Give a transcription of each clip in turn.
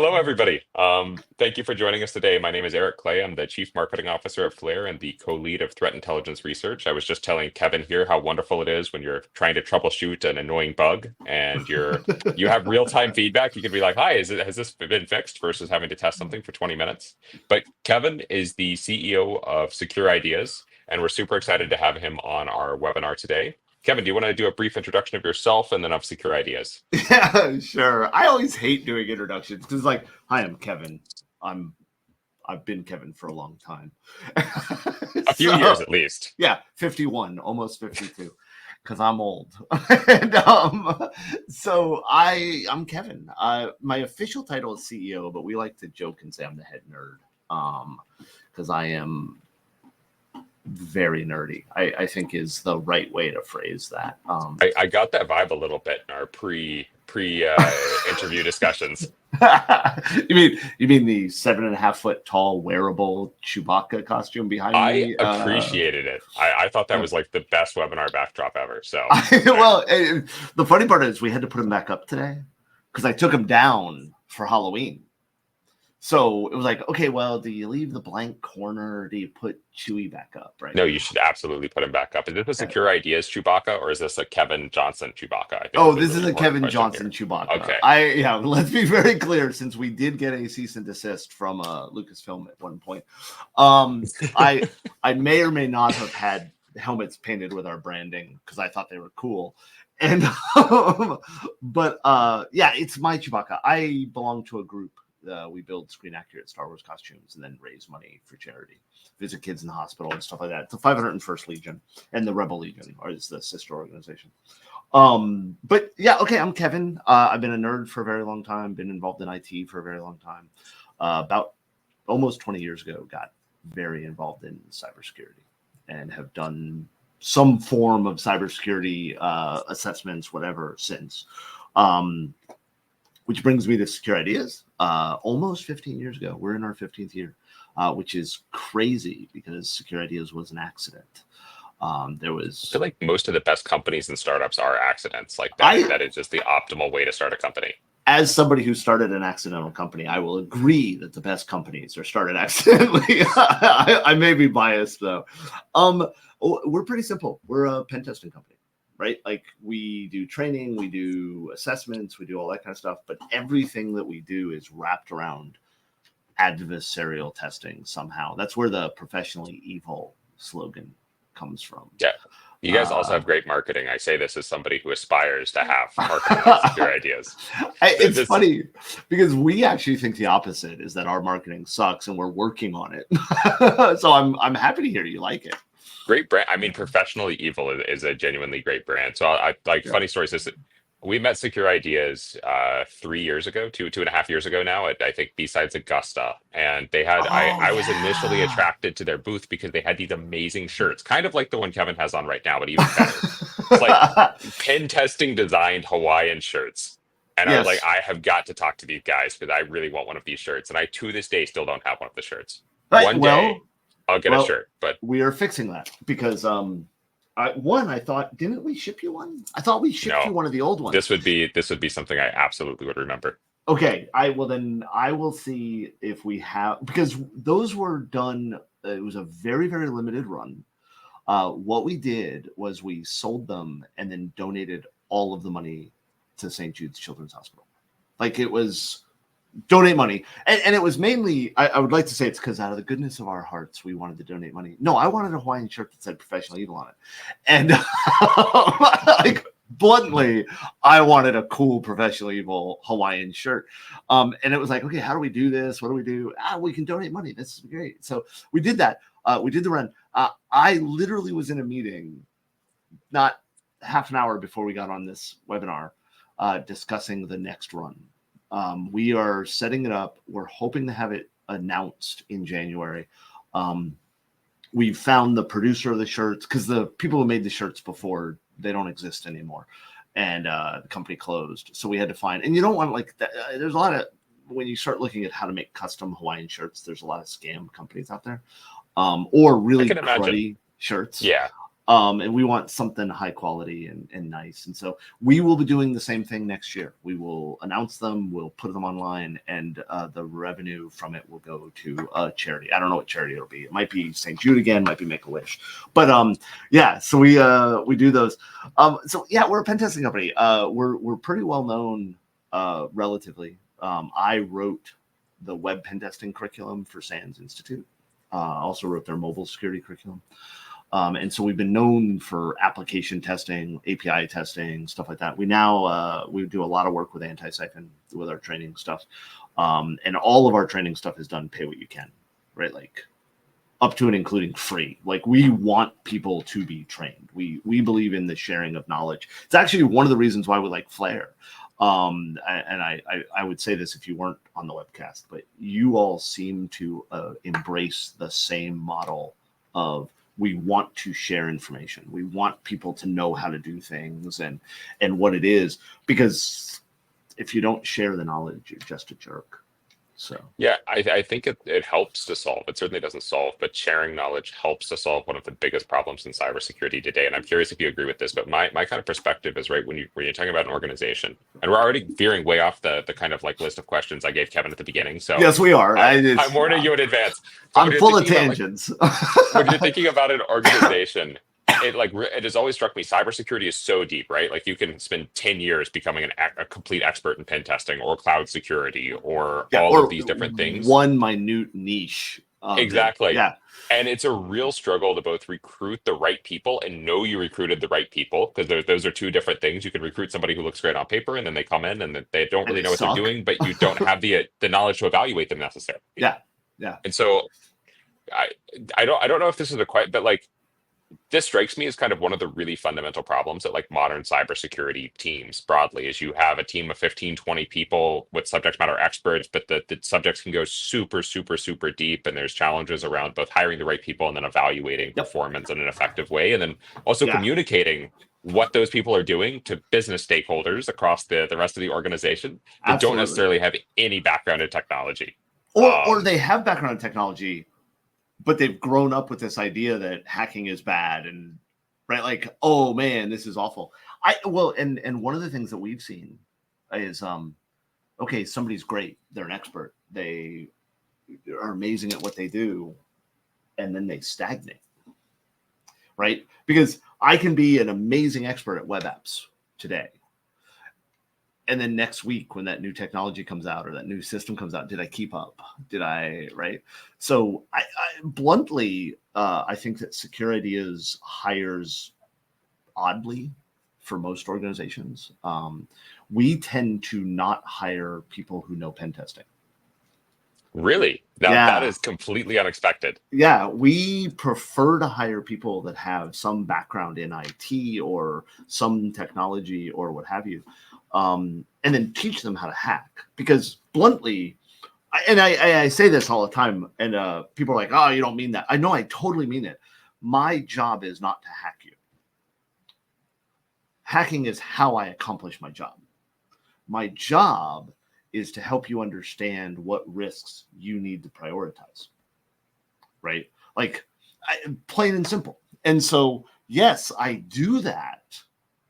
Hello, everybody. Thank you for joining us today. My name is Eric Clay. I'm the Chief Marketing Officer at Flare and the co-lead of Threat Intelligence Research. I was just telling Kevin here how wonderful it is when you're trying to troubleshoot an annoying bug and you have real-time feedback. You can be like, "Hi, has this been fixed?" versus having to test something for 20 minutes. But Kevin is the CEO of SecureIdeas, and we're super excited to have him on our webinar today. Kevin, do you want to do a brief introduction of yourself and then of SecureIdeas? Yeah, sure. I always hate doing introductions because, like, hi, I'm Kevin. I've been Kevin for a long time. A few years at least. Yeah, 51, almost 52, because I'm old. and so I'm Kevin. My official title is CEO, but we like to joke and say I'm the head nerd. Because I am very nerdy, I think is the right way to phrase that. I got that vibe a little bit in our pre interview discussions. You mean the 7.5 foot tall wearable Chewbacca costume behind I me? appreciated it. I thought that was like the best webinar backdrop ever. So well, the funny part is we had to put him back up today because I took him down for Halloween. So it was like, okay, well, do you leave the blank corner or do you put Chewie back up? Right? no, you should absolutely put him back up. Is this a Secure Ideas Chewbacca or is this a Kevin Johnson Chewbacca? I think Oh, is the this really is a important Kevin question Johnson here. Chewbacca. Okay. Let's be very clear, since we did get a cease and desist from Lucasfilm at one point. I may or may not have had helmets painted with our branding because I thought they were cool. And but yeah, it's my Chewbacca. I belong to a group. We build screen accurate Star Wars costumes and then raise money for charity, visit kids in the hospital and stuff like that. It's the 501st Legion and the Rebel Legion, or is the sister organization. But yeah, okay, I'm Kevin. I've been a nerd for a very long time, been involved in IT for a very long time. About almost 20 years ago, got very involved in cybersecurity and have done some form of cybersecurity assessments, whatever, since. Which brings me to SecureIdeas. Almost 15 years ago, we're in our 15th year, which is crazy because SecureIdeas was an accident. There was. I feel like most of the best companies and startups are accidents like that. That is just the optimal way to start a company. As somebody who started an accidental company, I will agree that the best companies are started accidentally. I may be biased though. We're pretty simple. We're a pen testing company, right? Like we do training, we do assessments, we do all that kind of stuff, but everything that we do is wrapped around adversarial testing somehow. That's where the professionally evil slogan comes from. Yeah. You guys also have great marketing. I say this as somebody who aspires to have marketing like SecureIdeas. It's funny because we actually think the opposite is that our marketing sucks and we're working on it. So I'm happy to hear you like it. Great brand. I mean, professionally evil is a genuinely great brand. So I like funny stories. We met SecureIdeas 3 years ago, 2.5 years ago now at I think B-Sides Augusta, and they had I was initially attracted to their booth because they had these amazing shirts, kind of like the one Kevin has on right now, but even better. It's like pen testing designed Hawaiian shirts. And I was like, I have got to talk to these guys because I really want one of these shirts. And I, to this day, still don't have one of the shirts. One day, I'll get a shirt. But we are fixing that because I thought, didn't we ship you one? I thought we shipped you one of the old ones. This would be something I absolutely would remember. Okay, I will see if we have, because those were done. It was a very, very limited run. What we did was we sold them and then donated all of the money to St. Jude's Children's Hospital. Like it was donate money. And it was mainly, I would like to say it's because out of the goodness of our hearts, we wanted to donate money. No, I wanted a Hawaiian shirt that said Professional Evil on it. And like bluntly, I wanted a cool Professional Evil Hawaiian shirt. And it was like, okay, how do we do this? What do we do? We can donate money. This is great. So we did that. We did the run. I literally was in a meeting not half an hour before we got on this webinar discussing the next run. We are setting it up. We're hoping to have it announced in January. We found the producer of the shirts because the people who made the shirts before, they don't exist anymore. And the company closed. So we had to find, and you don't want like that. There's a lot of, when you start looking at how to make custom Hawaiian shirts, there's a lot of scam companies out there or really cruddy shirts. Yeah. And we want something high quality and nice. And so we will be doing the same thing next year. We will announce them, we'll put them online, and the revenue from it will go to a charity. I don't know what charity it'll be. It might be St. Jude again, might be Make-A-Wish. But yeah, so we do those. So yeah, we're a pen testing company. We're pretty well known relatively. I wrote the web pen testing curriculum for SANS Institute. Also wrote their mobile security curriculum. And so we've been known for application testing, API testing, stuff like that. We now we do a lot of work with anti-siphon with our training stuff. And all of our training stuff is done pay what you can, right? Like up to and including free. Like we want people to be trained. We believe in the sharing of knowledge. It's actually one of the reasons why we like Flare. And I would say this if you weren't on the webcast, but you all seem to embrace the same model of we want to share information. We want people to know how to do things and what it is, because if you don't share the knowledge, you're just a jerk. So Yeah, I think it helps to solve. It certainly doesn't solve, but sharing knowledge helps to solve one of the biggest problems in cybersecurity today. And I'm curious if you agree with this, but my kind of perspective is right when you're talking about an organization, and we're already veering way off the kind of like list of questions I gave Kevin at the beginning. So yes, we are. I'm warning you in advance. So I'm full of tangents. When you're thinking about an organization, it has always struck me, cybersecurity is so deep, right? Like you can spend 10 years becoming a complete expert in pen testing or cloud security or all or of these different things. One minute niche. Exactly. Yeah. And it's a real struggle to both recruit the right people and know you recruited the right people, because those are two different things. You can recruit somebody who looks great on paper and then they come in and they don't really know what they're doing, but you don't have the knowledge to evaluate them necessarily. Yeah. And so I don't know if this is but like this strikes me as kind of one of the really fundamental problems that like modern cybersecurity teams broadly is you have a team of 15, 20 people with subject matter experts, but the subjects can go super, super, super deep. And there's challenges around both hiring the right people and then evaluating performance in an effective way. And then also communicating what those people are doing to business stakeholders across the rest of the organization that don't necessarily have any background in technology. Or they have background in technology, but they've grown up with this idea that hacking is bad and right, like, oh man, this is awful. And one of the things that we've seen is okay, somebody's great, they're an expert, they are amazing at what they do, and then they stagnate, right? Because I can be an amazing expert at web apps today, and then next week when that new technology comes out or that new system comes out, did I keep up? Did I, right? So I bluntly, I think that SecureIdeas hires oddly for most organizations. We tend to not hire people who know pen testing. Really? Now that is completely unexpected. Yeah, we prefer to hire people that have some background in IT or some technology or what have you. And then teach them how to hack, because bluntly, I say this all the time, and people are like, oh, you don't mean that. I know, I totally mean it. My job is not to hack you. Hacking is how I accomplish my job. My job is to help you understand what risks you need to prioritize, right? Like, plain and simple. And so, yes, I do that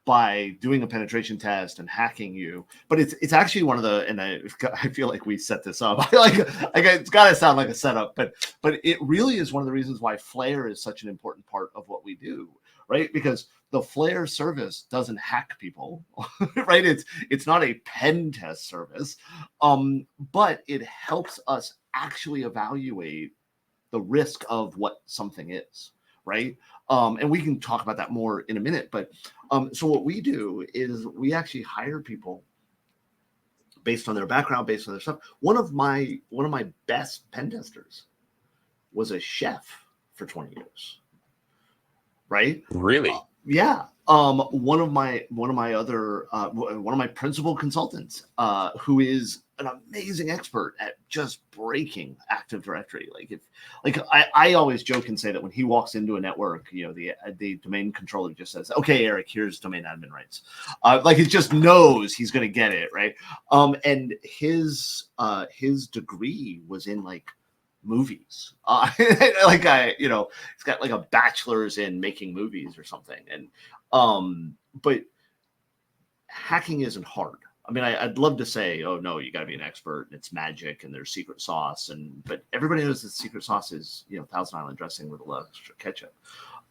by doing a penetration test and hacking you, but it's actually one of the, and I feel like we set this up. It's got to sound like a setup, but it really is one of the reasons why Flare is such an important part of what we do, right? Because the Flare service doesn't hack people, right? It's not a pen test service, but it helps us actually evaluate the risk of what something is, right? And we can talk about that more in a minute. But so what we do is we actually hire people based on their background, based on their stuff. One of my best pen testers was a chef for 20 years, right? Really? Yeah. One of my principal consultants, who is an amazing expert at just breaking Active Directory. I always joke and say that when he walks into a network, the domain controller just says, "Okay, Eric, here's domain admin rights." It just knows he's going to get it, right? And his degree was in movies. Like he's got like a bachelor's in making movies or something. And but hacking isn't hard. I mean, I'd love to say, oh no, you got to be an expert and it's magic and there's secret sauce, but everybody knows the secret sauce is Thousand Island dressing with a little extra ketchup.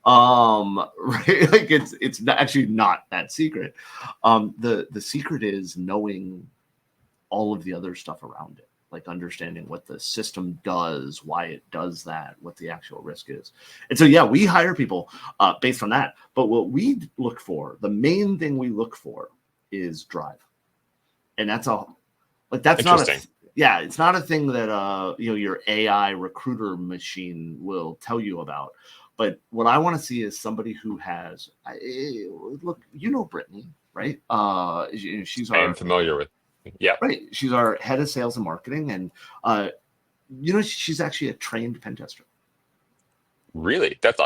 Right? Like it's not, actually not that secret. The secret is knowing all of the other stuff around it, like understanding what the system does, why it does that, what the actual risk is. And so, yeah, we hire people based on that. But what we look for, the main thing we look for is drive. And that's all. Like that's not it's not a thing that your AI recruiter machine will tell you about. But what I want to see is somebody who has look, Brittany, right? She's I am familiar with. Yeah. Right. She's our head of sales and marketing, and she's actually a trained pen tester. Really? That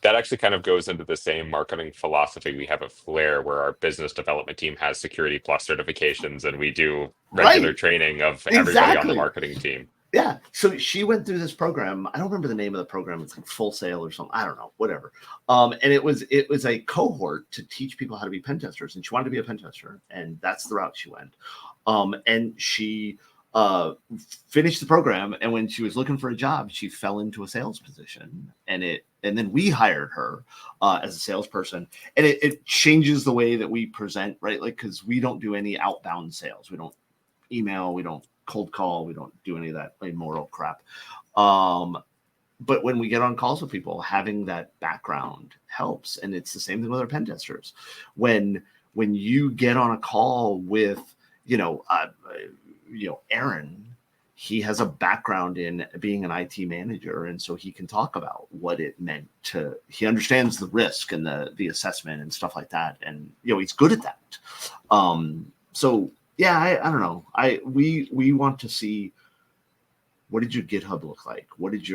actually kind of goes into the same marketing philosophy we have at Flair, where our business development team has Security Plus certifications, and we do regular training of everybody on the marketing team. Yeah. So she went through this program. I don't remember the name of the program. It's like Full Sail or something. I don't know, whatever. And it was a cohort to teach people how to be pen testers. And she wanted to be a pen tester. And that's the route she went. And she finished the program. And when she was looking for a job, she fell into a sales position. And then we hired her as a salesperson. And it changes the way that we present, right? Like, because we don't do any outbound sales. We don't email. We don't cold call. We don't do any of that immoral crap. But when we get on calls with people, having that background helps. And it's the same thing with our pen testers. When you get on a call with, Aaron, he has a background in being an IT manager. And so he can talk about what it meant he understands the risk and the assessment and stuff like that. And, he's good at that. So yeah, I don't know. We want to see, what did your GitHub look like? What did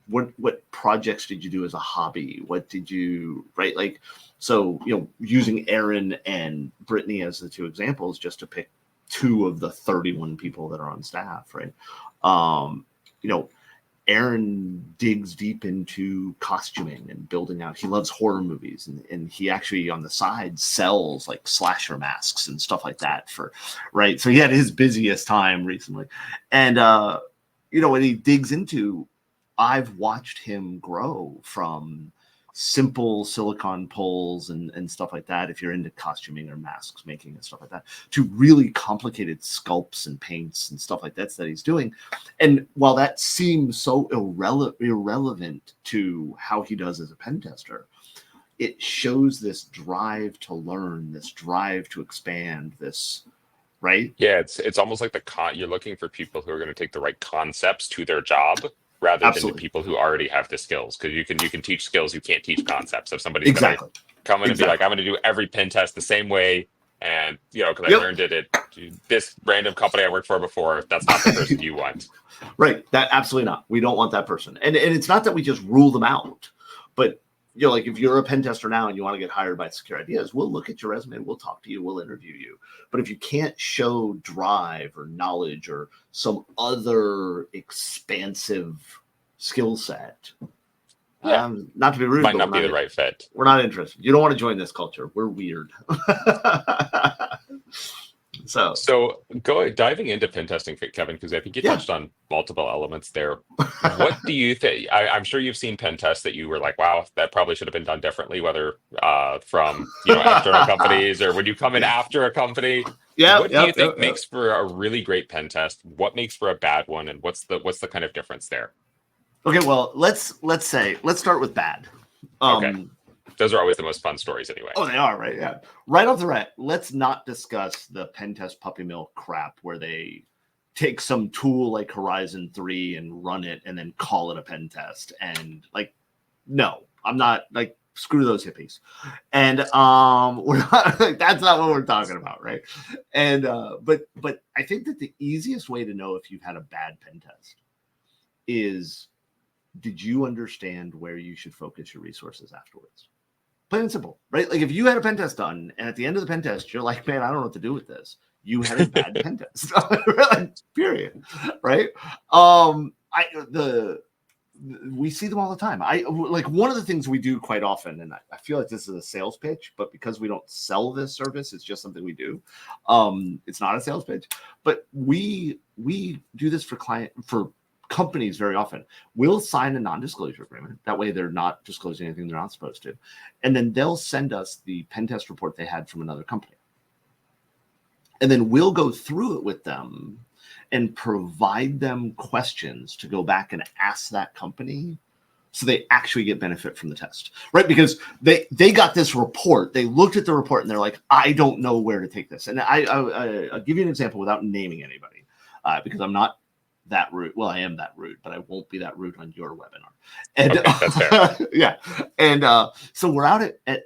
what projects did you do as a hobby? What did you write? Like, so, using Aaron and Brittany as the two examples, just to pick two of the 31 people that are on staff, right? Aaron digs deep into costuming and building out. He loves horror movies, and he actually on the side sells like slasher masks and stuff like that right. So he had his busiest time recently. And, when he digs into, I've watched him grow from simple silicone pulls and stuff like that, if you're into costuming or masks making and stuff like that, to really complicated sculpts and paints and stuff like that he's doing. And while that seems so irrelevant to how he does as a pen tester, it shows this drive to learn, this drive to expand, this, right? Yeah, it's almost like you're looking for people who are going to take the right concepts to their job, rather than the people who already have the skills. Because you can teach skills, you can't teach concepts. If somebody's going to come in and be like, I'm going to do every pen test the same way, and because I learned it at this random company I worked for before, that's not the person you want. Right. That absolutely not. We don't want that person. And it's not that we just rule them out, but like if you're a pen tester now and you want to get hired by SecureIdeas, we'll look at your resume, we'll talk to you, we'll interview you. But if you can't show drive or knowledge or some other expansive skill set, not to be rude, might not be the right fit. We're not interested. You don't want to join this culture. We're weird. So diving into pen testing, Kevin, because I think you touched on multiple elements there. What do you think? I'm sure you've seen pen tests that you were like, wow, that probably should have been done differently, whether from external companies or when you come in after a company. What do you think makes for a really great pen test? What makes for a bad one, and what's the kind of difference there? Okay, well, let's start with bad. Okay. Those are always the most fun stories anyway. Oh, they are, right? Yeah. Right off the bat, let's not discuss the pen test puppy mill crap where they take some tool like Horizon 3 and run it and then call it a pen test. And no, I'm not screw those hippies. And we're not that's not what we're talking about, right? And but I think that the easiest way to know if you've had a bad pen test is, did you understand where you should focus your resources afterwards? Plain and simple, right? Like if you had a pen test done and at the end of the pen test, you're like, man, I don't know what to do with this. you had a bad pen test. Period. Right. We see them all the time. Like one of the things we do quite often, and I feel like this is a sales pitch, but because we don't sell this service, it's just something we do. It's not a sales pitch, but we do this for companies very often. We'll sign a non-disclosure agreement. That way they're not disclosing anything they're not supposed to. And then they'll send us the pen test report they had from another company. And then we'll go through it with them and provide them questions to go back and ask that company so they actually get benefit from the test, right? Because they got this report, they looked at the report and they're like, I don't know where to take this. And I'll give you an example without naming anybody, because I'm not that rude. Well, I am that rude, but I won't be that rude on your webinar. And okay, that's fair. yeah. And so we're out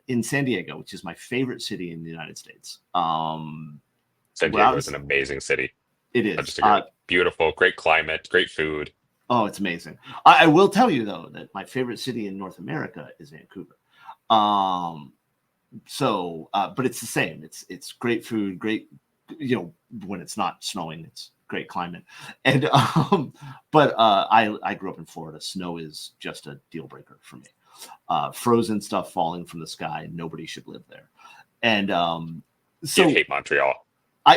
in San Diego, which is my favorite city in the United States. San Diego is an amazing city. It is. Beautiful, great climate, great food. Oh, it's amazing. I will tell you, though, that my favorite city in North America is Vancouver. But it's the same. It's great food, great, when it's not snowing, it's great climate. And but I grew up in Florida. Snow is just a deal breaker for me. Frozen stuff falling from the sky. Nobody should live there. And so you hate Montreal.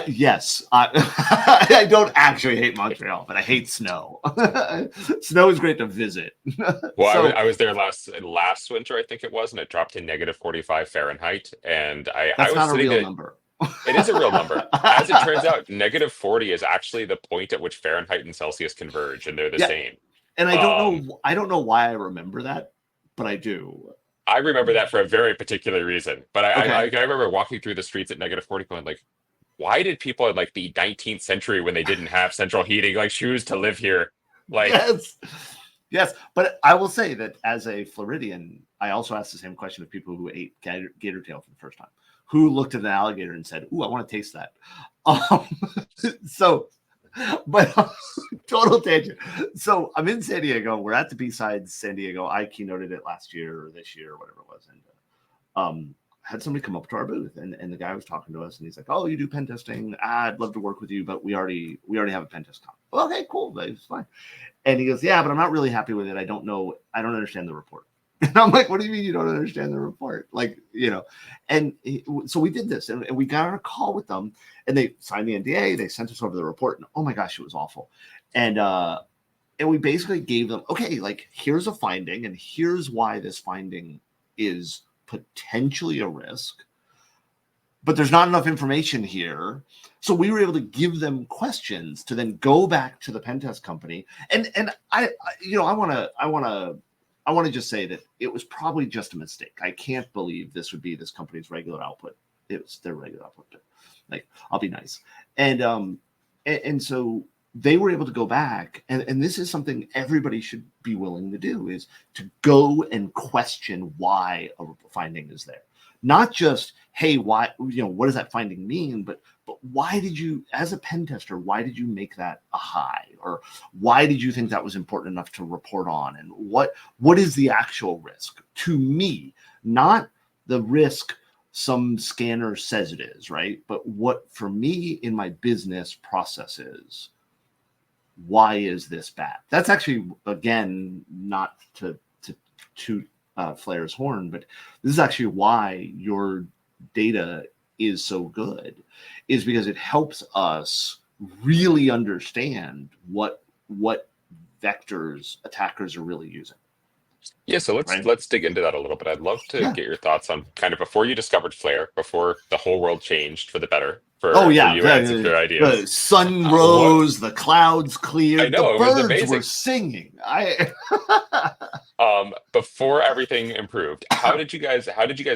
Yes, I don't actually hate Montreal, but I hate snow. Snow is great to visit. Well, I was there last winter, I think it was, and it dropped to -45 Fahrenheit. And I that's was not a sitting real there, number. It is a real number. As it turns out, -40 is actually the point at which Fahrenheit and Celsius converge, and they're the same. And I don't know why I remember that, but I do. I remember that for a very particular reason. But I remember walking through the streets at -40 going like, why did people in like the 19th century, when they didn't have central heating, like choose to live here? Like, yes. But I will say that as a Floridian, I also asked the same question of people who ate gator tail for the first time, who looked at an alligator and said, "Ooh, I want to taste that." Total tangent. So I'm in San Diego. We're at the B-Sides San Diego. I keynoted it last year or this year or whatever it was, and had somebody come up to our booth, and the guy was talking to us, and he's like, "Oh, you do pen testing? I'd love to work with you, but we already have a pen test comp." Well, okay, cool, it's fine. And he goes, "Yeah, but I'm not really happy with it. I don't understand the report." And I'm like, "What do you mean you don't understand the report?" So we did this, and we got on a call with them, and they signed the NDA. They sent us over the report, and oh my gosh, it was awful. And we basically gave them, okay, like here's a finding, and here's why this finding is potentially a risk, but there's not enough information here. So we were able to give them questions to then go back to the pen test company. And I want to just say that it was probably just a mistake. I can't believe this would be this company's regular output. It was their regular output. Like, I'll be nice. And so they were able to go back, and this is something everybody should be willing to do, is to go and question why a finding is there. Not just, hey, why, what does that finding mean? But why did you, as a pen tester, why did you make that a high? Or why did you think that was important enough to report on? And what is the actual risk to me? Not the risk some scanner says it is, right? But what, for me, in my business processes, why is this bad? That's actually, again, not to toot Flair's horn, but this is actually why your data is so good, is because it helps us really understand what vectors attackers are really using. Yeah, so let's dig into that a little bit. I'd love to get your thoughts on kind of before you discovered Flare, before the whole world changed for the better for you and SecureIdeas. The sun rose, the clouds cleared, I know, the birds were singing. Before everything improved, how did you guys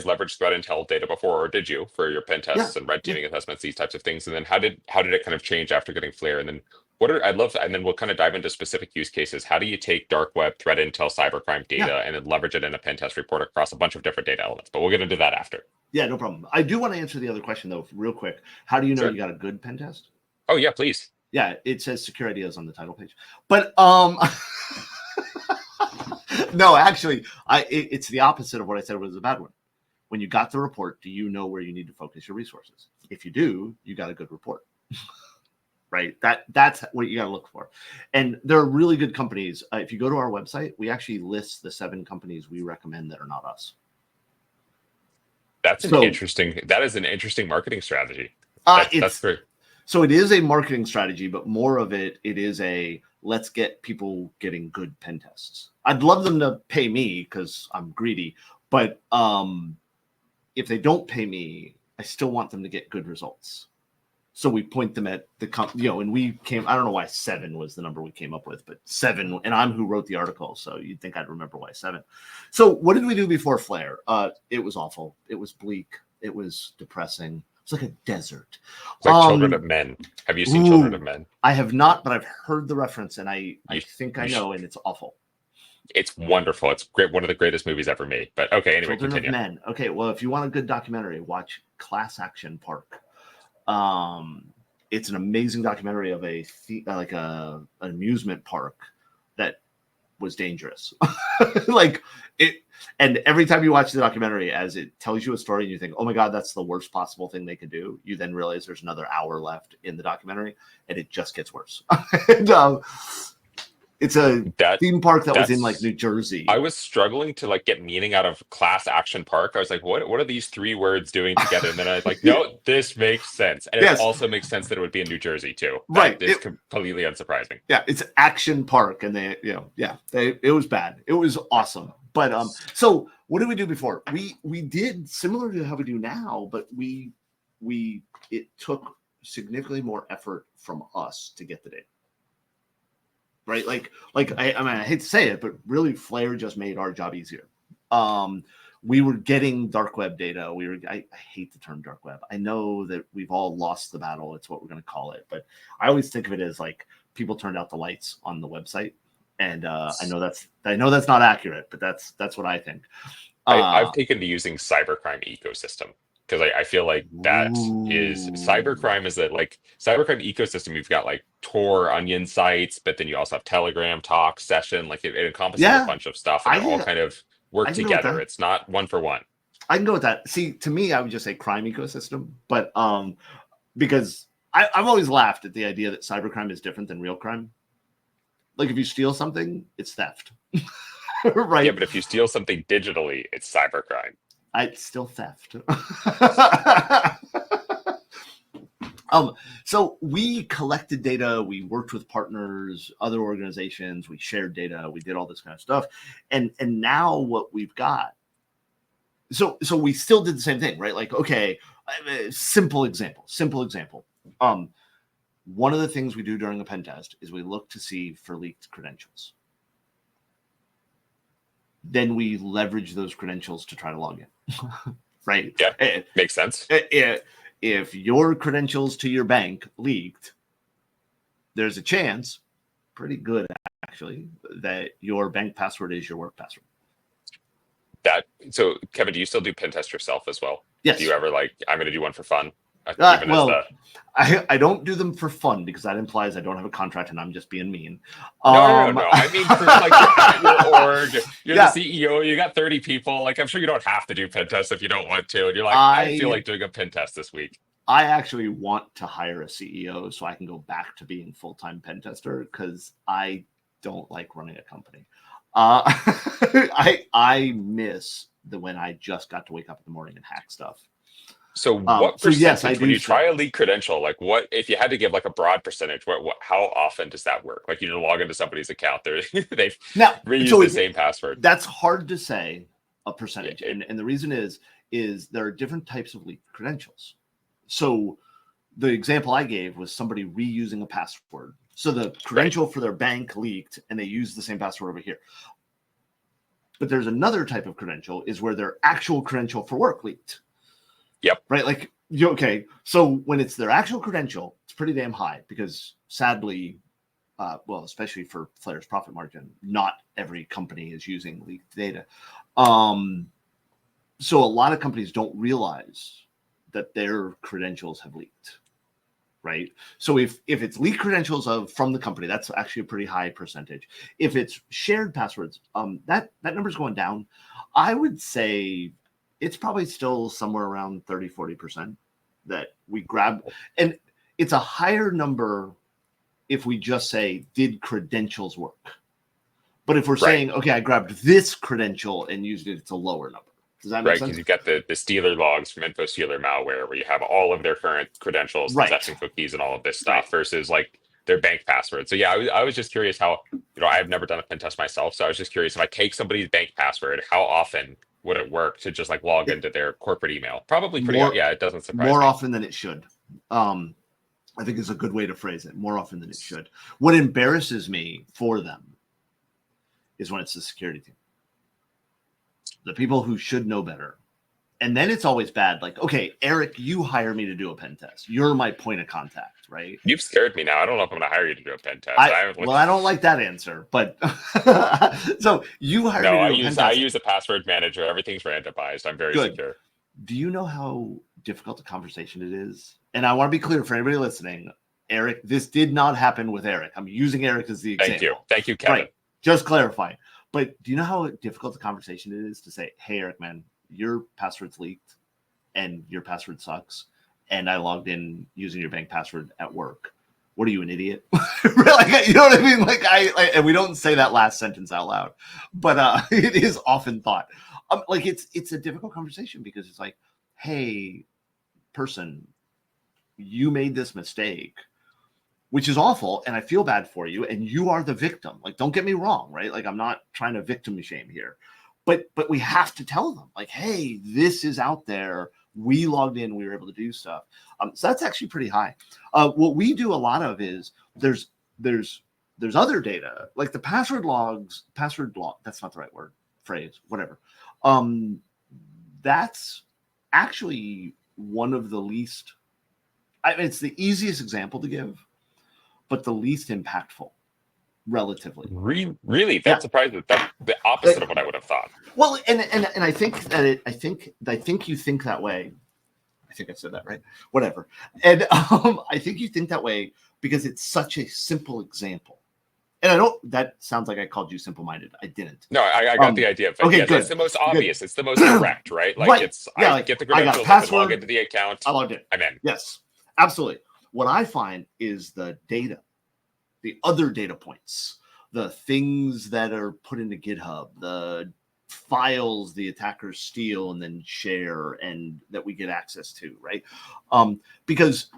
leverage threat intel data before, or did you, for your pen tests and red teaming assessments, these types of things? And then how did it kind of change after getting Flare? And then and then we'll kind of dive into specific use cases. How do you take dark web, threat intel, cybercrime data, and then leverage it in a pen test report across a bunch of different data elements? But we'll get into that after. Yeah, no problem. I do want to answer the other question though, real quick. How do you know you got a good pen test? Oh yeah, please. Yeah, it says SecureIdeas on the title page. But no, actually, it's the opposite of what I said was a bad one. When you got the report, do you know where you need to focus your resources? If you do, you got a good report. Right? That's what you got to look for. And there are really good companies. If you go to our website, we actually list the 7 companies we recommend that are not us. That's an So interesting. That is an interesting marketing strategy. That's it's great. so it is a marketing strategy, but more of it is a let's get people getting good pen tests. I'd love them to pay me because I'm greedy, but if they don't pay me, I still want them to get good results. So we point them at the and we came. I don't know why 7 was the number we came up with, but 7. And I'm who wrote the article, so you'd think I'd remember why 7. So what did we do before Flare? It was awful. It was bleak. It was depressing. It's like a desert. It's like Children of Men. Have you seen Children of Men? I have not, but I've heard the reference, and I think I know, and it's awful. It's wonderful. It's great. One of the greatest movies ever made. But okay, anyway, Children continue. of Men. Okay, well, if you want a good documentary, watch Class Action Park. It's an amazing documentary of an amusement park that was dangerous. Like it, and every time you watch the documentary, as it tells you a story and you think, oh my God, that's the worst possible thing they could do, you then realize there's another hour left in the documentary and it just gets worse. And, it's a theme park that was in like New Jersey. I was struggling to like get meaning out of Class Action Park. I was like, what are these 3 words doing together? And then I was like, no, this makes sense. And it also makes sense that it would be in New Jersey too. Right. It's completely unsurprising. Yeah, it's Action Park. And it was bad. It was awesome. But so what did we do before? We did similar to how we do now, but it took significantly more effort from us to get the data. Right, like I mean, I hate to say it, but really, Flare just made our job easier. We were getting dark web data. I hate the term dark web. I know that we've all lost the battle. It's what we're going to call it, but I always think of it as like people turned out the lights on the website, and I know that's not accurate, but that's what I think. I've taken to using cybercrime ecosystem. Because I feel like that is cybercrime is that like cybercrime ecosystem. You've got like Tor, Onion sites, but then you also have Telegram, Talk, Session. Like it encompasses a bunch of stuff, and they all kind of work together. It's not one for one. I can go with that. See, to me, I would just say crime ecosystem, but because I've always laughed at the idea that cybercrime is different than real crime. Like if you steal something, it's theft, right? Yeah, but if you steal something digitally, it's cybercrime. It's still theft. So we collected data, we worked with partners, other organizations, we shared data, we did all this kind of stuff. And now what we've got, so we still did the same thing, right? Like, okay, simple example. One of the things we do during a pen test is we look to see for leaked credentials. Then we leverage those credentials to try to log in. Right? Yeah, makes sense. If your credentials to your bank leaked, there's a chance, pretty good actually, that your bank password is your work password. So Kevin, do you still do pen test yourself as well? Yes. Do you ever like, I'm going to do one for fun? I don't do them for fun because that implies I don't have a contract and I'm just being mean. No. I mean, for like your org, you're the CEO, you got 30 people. Like, I'm sure you don't have to do pen tests if you don't want to. And you're like, I feel like doing a pen test this week. I actually want to hire a CEO so I can go back to being full-time pen tester because I don't like running a company. I miss when I just got to wake up in the morning and hack stuff. So what percentage when you try a leak credential, like what if you had to give like a broad percentage, how often does that work? Like you log into somebody's account, they've reused the same password. That's hard to say a percentage. And the reason is there are different types of leaked credentials. So the example I gave was somebody reusing a password. So the credential for their bank leaked and they used the same password over here. But there's another type of credential is where their actual credential for work leaked. Yep. Right. Like, okay. So when it's their actual credential, it's pretty damn high because sadly, especially for Flare's profit margin, not every company is using leaked data. So a lot of companies don't realize that their credentials have leaked. Right. So if it's leaked credentials from the company, that's actually a pretty high percentage. If it's shared passwords, that number's going down. I would say it's probably still somewhere around 30-40% that we grab. And it's a higher number if we just say, did credentials work? But if we're saying, okay, I grabbed this credential and used it, it's a lower number. Does that make Right, sense? because you've got the Stealer logs from InfoStealer malware, where you have all of their current credentials, Right. session cookies, and all of this stuff, versus like their bank password. So yeah, I was just curious how, I've never done a pen test myself, so I was just curious, if I take somebody's bank password, how often would it work to just like log into their corporate email? Probably pretty. Yeah, it doesn't surprise more me. often than it should. I think is a good way to phrase it. More often than it should. What embarrasses me for them is when it's the security team, the people who should know better. And then it's always bad. Like, okay, Eric, you hire me to do a pen test. You're my point of contact, right? You've scared me now. I don't know if I'm going to hire you to do a pen test. I don't like that answer, but so you hire me to do a pen test. I use a password manager. Everything's randomized. I'm very secure. Do you know how difficult a conversation it is? And I want to be clear for anybody listening, Eric, this did not happen with Eric. I'm using Eric as the example. Thank you, Kevin. Right. Just clarifying. But do you know how difficult a conversation it is to say, hey, Eric, man, your password's leaked and your password sucks, and I logged in using your bank password at work. What are you, an idiot? Really? You know what I mean? Like and we don't say that last sentence out loud, but it is often thought. Like it's a difficult conversation because it's like, hey, person, you made this mistake, which is awful, and I feel bad for you, and you are the victim. Like, don't get me wrong, right? Like, I'm not trying to victim shame here. But we have to tell them, like, hey, this is out there. We logged in. We were able to do stuff. So that's actually pretty high. What we do a lot of is there's other data, like the password log. That's not the right phrase, whatever. That's actually one of the least, it's the easiest example to give, but the least impactful. Relatively, really, that's surprising. That's the opposite of what I would have thought. Well, and I think that I think you think that way. I think I said that right. Whatever. And I think you think that way because it's such a simple example. And I don't. That sounds like I called you simple-minded. I didn't. No, I got the idea. But okay, yes, good. It's the most obvious. Good. It's the most direct, right? Like right. It's I get the credentials, I can log into the account. I logged in. I'm in. Yes, absolutely. What I find is the data. The other data points, the things that are put into GitHub, the files the attackers steal and then share and that we get access to, right? Because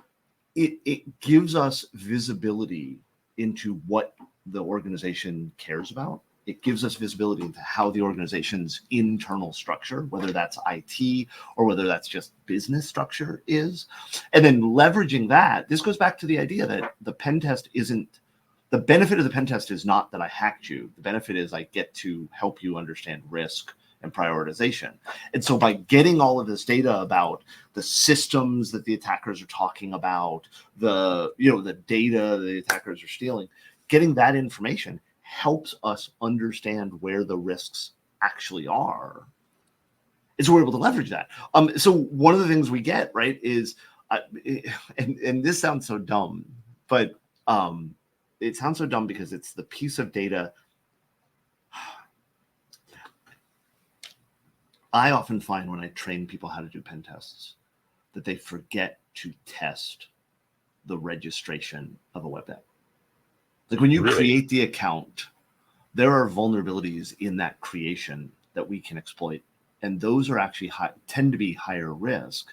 it gives us visibility into what the organization cares about. It gives us visibility into how the organization's internal structure, whether that's IT or whether that's just business structure is. And then leveraging that, this goes back to the idea that the pen test isn't, the benefit of the pen test is not that I hacked you. The benefit is I get to help you understand risk and prioritization. And so by getting all of this data about the systems that the attackers are talking about, the data the attackers are stealing, getting that information helps us understand where the risks actually are. And so we're able to leverage that. So one of the things we get, right, is, and this sounds so dumb, but it sounds so dumb because it's the piece of data. I often find when I train people how to do pen tests that they forget to test the registration of a web app. Like when you create the account, there are vulnerabilities in that creation that we can exploit. And those are actually tend to be higher risk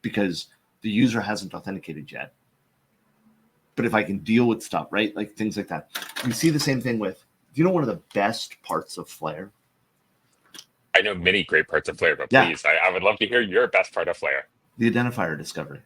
because the user hasn't authenticated yet. But if I can deal with stuff, right? Like things like that. We see the same thing with, do you know one of the best parts of Flare? I know many great parts of Flare, but please, I would love to hear your best part of Flare. The identifier discovery.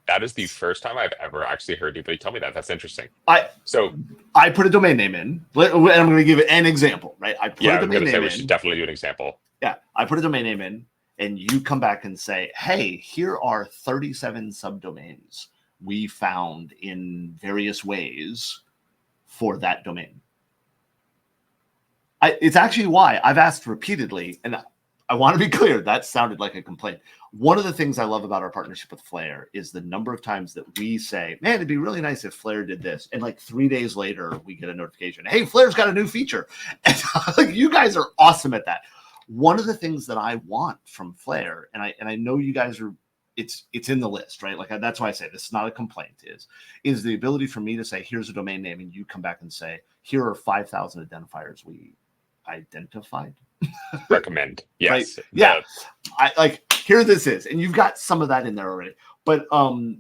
That is the first time I've ever actually heard anybody tell me that. That's interesting. I put a domain name in. I'm going to give it an example, right? I put a domain name in. We should definitely do an example. Yeah, I put a domain name in. And you come back and say, hey, here are 37 subdomains we found in various ways for that domain. It's actually why I've asked repeatedly, and I want to be clear, that sounded like a complaint. One of the things I love about our partnership with Flare is the number of times that we say, man, it'd be really nice if Flare did this. And like 3 days later, we get a notification, hey, Flare's got a new feature. And you guys are awesome at that. One of the things that I want from Flare, and I know you guys are it's in the list, right? Like that's why I say this is not a complaint. Is the ability for me to say, here's a domain name, and you come back and say, here are 5,000 identifiers we identified. Recommend. Right? Yes. Yeah. I like here this is, and you've got some of that in there already. But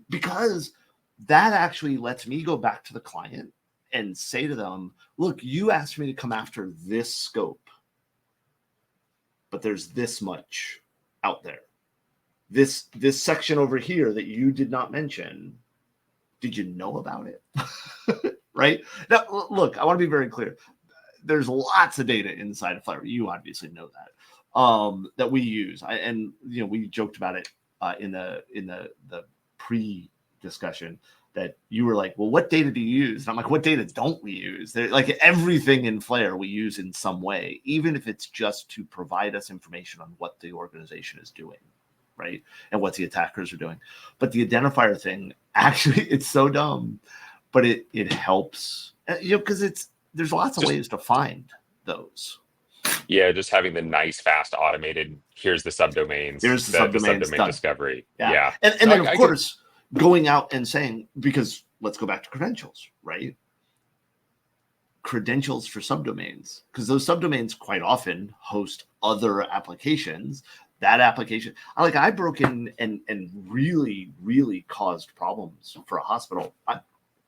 because that actually lets me go back to the client and say to them, look, you asked me to come after this scope, but there's this much out there. This section over here that you did not mention, did you know about it? Right? Now, look, I want to be very clear. There's lots of data inside of Flare. You obviously know that, that we use. And we joked about it in the pre-discussion that you were like, well, what data do you use? And I'm like, what data don't we use? Like everything in Flare we use in some way, even if it's just to provide us information on what the organization is doing, right? And what the attackers are doing. But the identifier thing, actually, it's so dumb, but it helps, because there's lots of ways to find those. Yeah, just having the nice, fast, automated. Here's the subdomains. Here's the subdomain subdomains done. Discovery. Yeah, Yeah. and then of course going out and saying, because let's go back to credentials, right? Credentials for subdomains, because those subdomains quite often host other applications. That application, I broke in and really, really caused problems for a hospital.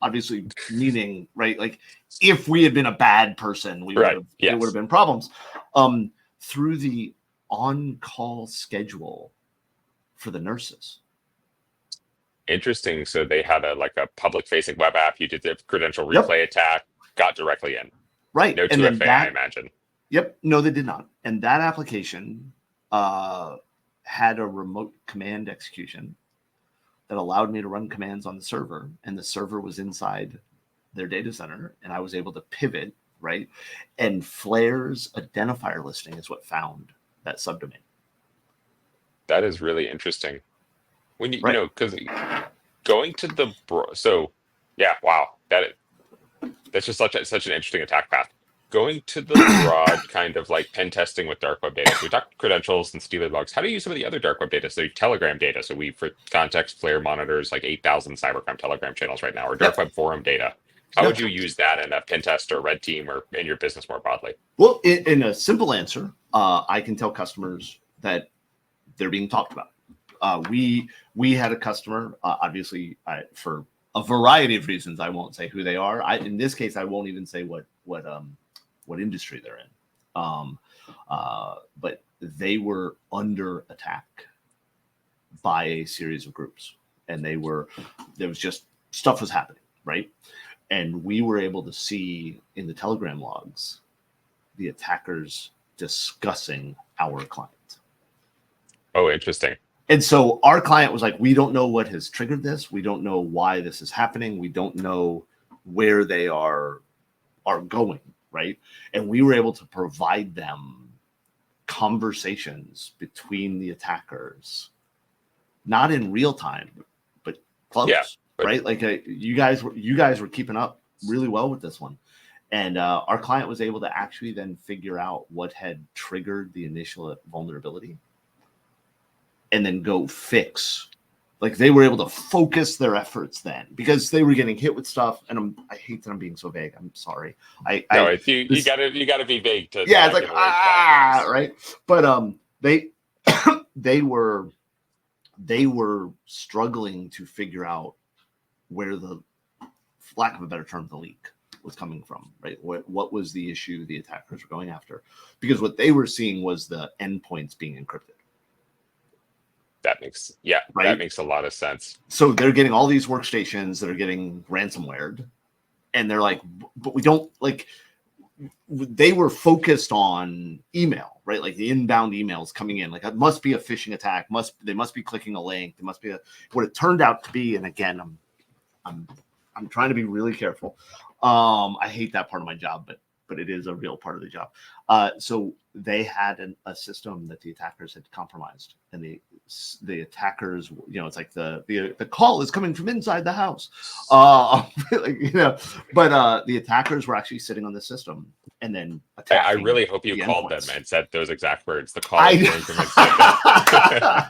Obviously, meaning, right, like if we had been a bad person, we would have, there would have been problems. Through the on-call schedule for the nurses. Interesting. So they had a public-facing web app. You did the credential replay attack, got directly in. Right. No 2FA, I imagine. Yep. No, they did not. And that application had a remote command execution that allowed me to run commands on the server, and the server was inside their data center, and I was able to pivot, right? And Flare's identifier listing is what found that subdomain. That is really interesting. When you know, because going to the wow, that's just such an interesting attack path. Going to the broad kind of like pen testing with dark web data. So we talked credentials and stealer logs. How do you use some of the other dark web data? So Telegram data. So for context, Flare monitors like 8,000 cybercrime Telegram channels right now, or dark web forum data. How would you use that in a pen test or red team or in your business more broadly? Well, in a simple answer, I can tell customers that they're being talked about. We had a customer, obviously, for a variety of reasons. I won't say who they are. In this case, I won't even say what industry they're in. But they were under attack by a series of groups, and there was just stuff was happening, right? And we were able to see in the Telegram logs the attackers discussing our client. Oh, interesting. And so our client was like, we don't know what has triggered this. We don't know why this is happening. We don't know where they are going, right? And we were able to provide them conversations between the attackers, not in real time, but close, right? Like you guys were keeping up really well with this one. And our client was able to actually then figure out what had triggered the initial vulnerability and then go fix. Like they were able to focus their efforts then because they were getting hit with stuff. And I hate that I'm being so vague. I'm sorry. You gotta be vague to it's like right. But they were struggling to figure out where the, for lack of a better term, the leak was coming from, right? What was the issue the attackers were going after? Because what they were seeing was the endpoints being encrypted. That makes a lot of sense. So they're getting all these workstations that are getting ransomwared, and they're like, but we don't like. They were focused on email, right? Like the inbound emails coming in. Like it must be a phishing attack. They must be clicking a link. There must be what it turned out to be. And again, I'm trying to be really careful. I hate that part of my job, but but it is a real part of the job. So they had a system that the attackers had compromised, and the attackers, it's like the call is coming from inside the house, but the attackers were actually sitting on the system and then attacking. I really hope you called them and said those exact words. The call is coming from inside.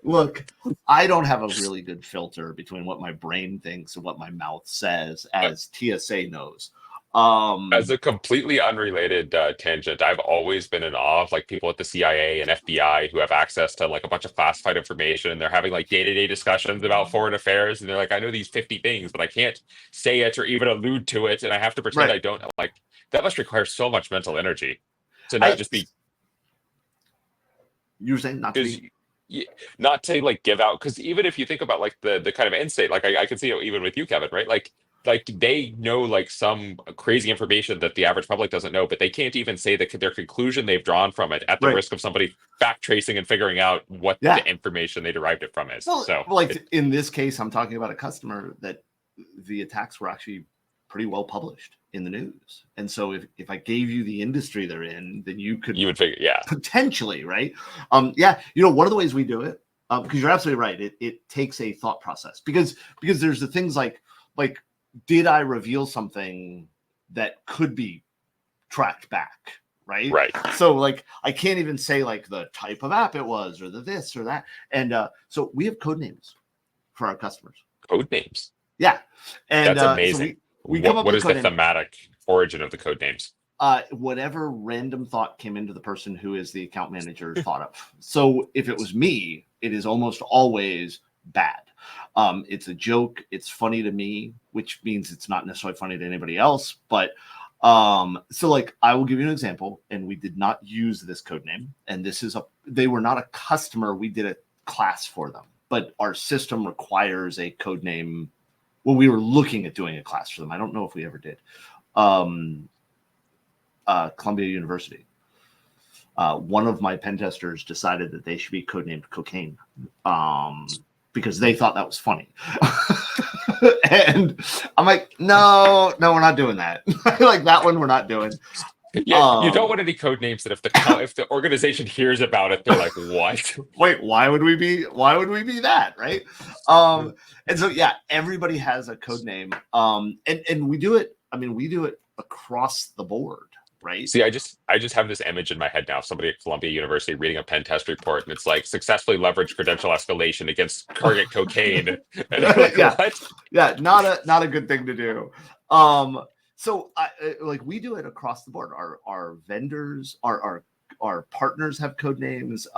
Look, I don't have a really good filter between what my brain thinks and what my mouth says, as TSA knows. As a completely unrelated tangent, I've always been in awe of like people at the CIA and FBI who have access to like a bunch of classified information, and they're having like day-to-day discussions about foreign affairs, and they're like, I know these 50 things, but I can't say it or even allude to it, and I have to pretend I don't. Like, that must require so much mental energy to not just be. You're saying not to be. Not to like give out, because even if you think about like the kind of end state, like I can see it even with you, Kevin, right? Like they know like some crazy information that the average public doesn't know, but they can't even say that their conclusion they've drawn from it at the risk of somebody back tracing and figuring out what the information they derived it from is. Well, so like in this case, I'm talking about a customer that the attacks were actually pretty well published in the news. And so if I gave you the industry they're in, then you would figure, potentially, right? One of the ways we do it, because you're absolutely right, it takes a thought process, because there's the things like did I reveal something that could be tracked back, right? So like I can't even say like the type of app it was or the this or that. And so we have code names for our customers. Code names. Yeah. And that's amazing. So we come up what with is the thematic origin of the code names? Whatever random thought came into the person who is the account manager thought of. So if it was me, it is almost always bad. It's a joke. It's funny to me, which means it's not necessarily funny to anybody else. But so like I will give you an example, and we did not use this code name. And they were not a customer. We did a class for them, but our system requires a code name. Well, we were looking at doing a class for them. I don't know if we ever did. Columbia University. One of my pen testers decided that they should be codenamed Cocaine because they thought that was funny. And I'm like, no, we're not doing that. Like that one, we're not doing. Yeah, you don't want any code names that if the organization hears about it, they're like, what? Wait, why would we be that, right? And so everybody has a code name. And we do it. I mean, we do it across the board, right? See, I just have this image in my head now. Somebody at Columbia University reading a pen test report, and it's like successfully leveraged credential escalation against target cocaine. And like, what? Not a good thing to do. So we do it across the board. Our vendors, our partners have code names,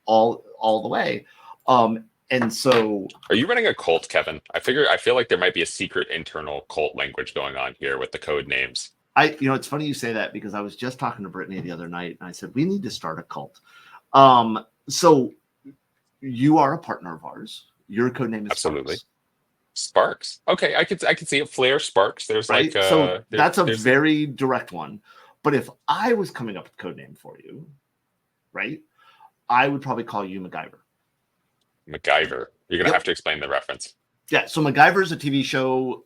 all the way. And so, are you running a cult, Kevin? I feel like there might be a secret internal cult language going on here with the code names. It's funny you say that, because I was just talking to Brittany the other night, and I said we need to start a cult. So you are a partner of ours. Your code name is absolutely Sparks. Okay, I could see it. Flare Sparks. There's right? So that's a very direct one. But if I was coming up with a code name for you, right, I would probably call you MacGyver. MacGyver. You're gonna have to explain the reference. Yeah, so MacGyver is a TV show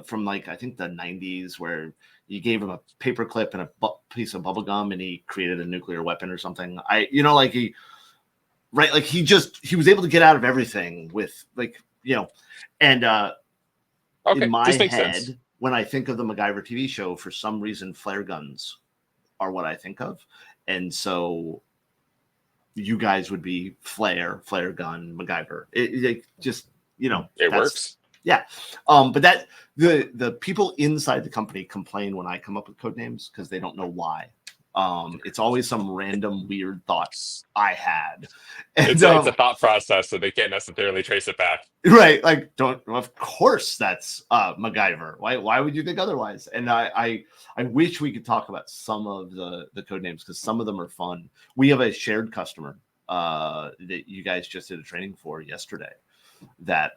from like I think the 90s where you gave him a paperclip and a piece of bubble gum and he created a nuclear weapon or something. He was able to get out of everything with and in my head, when I think of the MacGyver TV show, for some reason flare guns are what I think of. And so you guys would be flare gun, MacGyver. It works. Yeah. But that the people inside the company complain when I come up with code names because they don't know why. It's always some random weird thoughts I had. And, it's a thought process, so they can't necessarily trace it back. Right. Like, of course that's MacGyver. Why would you think otherwise? And I wish we could talk about some of the code names because some of them are fun. We have a shared customer that you guys just did a training for yesterday that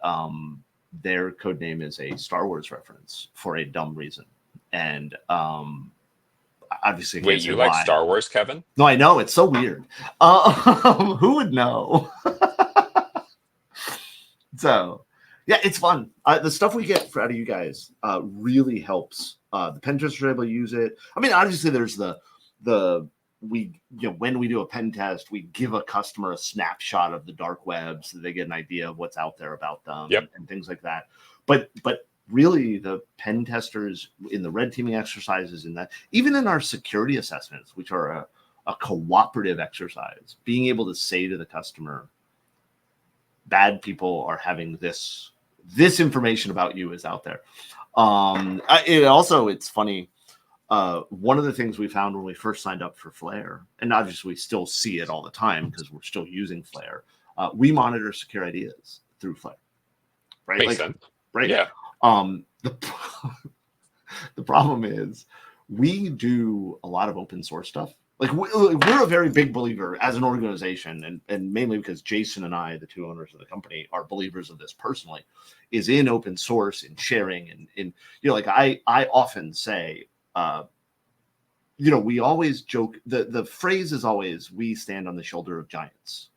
their code name is a Star Wars reference for a dumb reason. And obviously, wait, you like Star Wars, Kevin? No, I know, it's so weird. Who would know? So Yeah, it's fun. The stuff we get out of you guys really helps. The pen testers are able to use it. I mean, obviously, there's the we when we do a pen test, we give a customer a snapshot of the dark web so they get an idea of what's out there about them Yep. and things like that. But really, the pen testers in the red teaming exercises, in that, even in our security assessments, which are a cooperative exercise, being able to say to the customer, bad people are having this information about you is out there. It's funny. One of the things we found when we first signed up for Flare, and obviously we still see it all the time because we're still using Flare, we monitor SecureIdeas through Flare, right? Makes sense. Right. Yeah. The problem is we do a lot of open source stuff. Like we're a very big believer as an organization, and mainly because Jason and I, the two owners of the company, are believers of this personally, is in open source, in sharing, and in like I often say, we always joke, the phrase is always, we stand on the shoulder of giants,